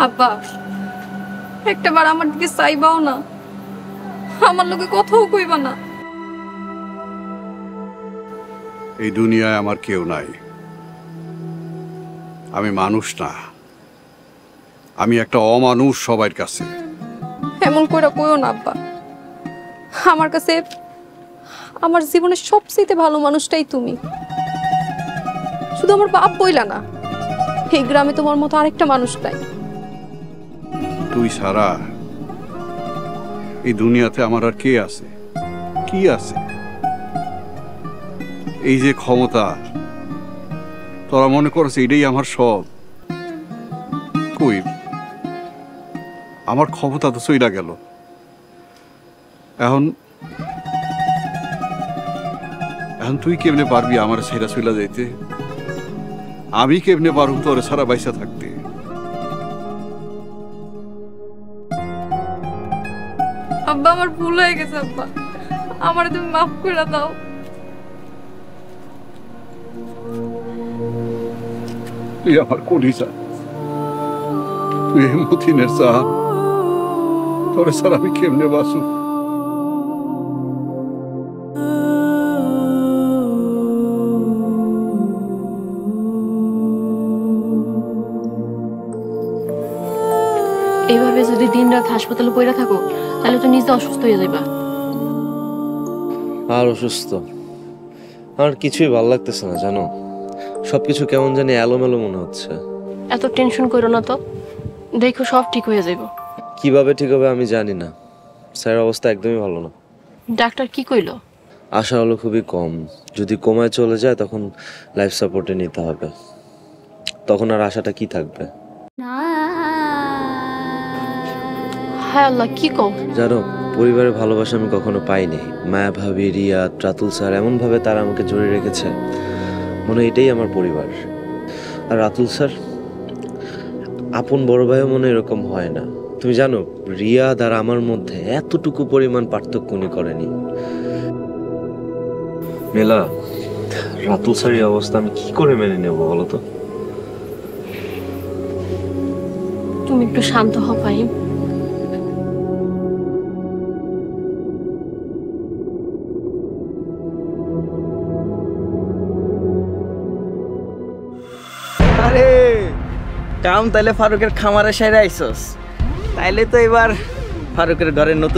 আব্বা একটা বার আমার দিকে চাইবাও না, আমার লোকে কথাও কইবা না। এই দুনিয়ায় আমার কেউ নাই, আমি মানুষ না, আমি একটা অমানুষ সবার কাছে। এমন করে কইও না আব্বা, আমার কাছে আমার জীবনের সবচেয়ে ভালো মানুষটাই তুমি। শুধু আমার বাপ বইলা না, এই গ্রামে তোমার মতো আরেকটা মানুষ নাই। তুই ছাড়া এই দুনিয়াতে আমার আর কে আছে, কি আছে? এই যে ক্ষমতা, তোরা মনে করছ এটাই আমার সব। কই, আমার ক্ষমতা তো চইলা গেল। এখন এখন তুই কেমনে পারবি আমার ছেড়া চইলা যাইতে? আমি কেমনে পারুম তোরে সারা বাইসা থাকতে? আব্বা আমার ভুল হয়ে গেছে আব্বা, আমার তুমি মাফ করে দাও। তুই আমার কলিজা, তুই মতিনের চা, তোরে সারা আমি কেমনে বাসু? এইভাবে যদি দিনরাত হাসপাতালে পড়ে থাকো তাহলে তো নিজে অসুস্থ হয়ে যাবা। আর অসুস্থ আর কিছুই ভালো লাগতেছে না জানো, সবকিছু কেমন জানি এলোমেলো মনে হচ্ছে। এত টেনশন করো না তো, দেখো সব ঠিক হয়ে যাইব। কিভাবে ঠিক হবে আমি জানি না, স্যারের অবস্থা একদমই ভালো না। ডাক্তার কি কইলো? আশা হলো খুবই কম, যদি কমায় চলে যায় তখন লাইফ সাপোর্টে নিতে হবে, তখন আর আশাটা কি থাকবে? হায় আল্লাহ, কি কও? জানো, পরিবারের ভালোবাসা আমি কখনো পাইনি। মায়া ভাবি, রিয়া, রাতুল স্যার, এমন ভাবে তারা আমাকে জড়িয়ে রেখেছে, মনে হয় এটাই আমার পরিবার। আর রাতুল স্যার আপন বড় ভাইও মনে এরকম হয় না। তুমি জানো, রিয়া আর আমার মধ্যে এতটুকু পরিমাণ পার্থক্য উনি করেনি। মেলা, রাতুল স্যারের অবস্থা আমি কি করে মেনে নেব বলো তো? তুমি একটু শান্ত হও ফাহিম। আরে কাম তাইলে ফারুকের খামারে সাইরা আইছস, তাইলে তো এবার ফারুকের ঘরের নতুন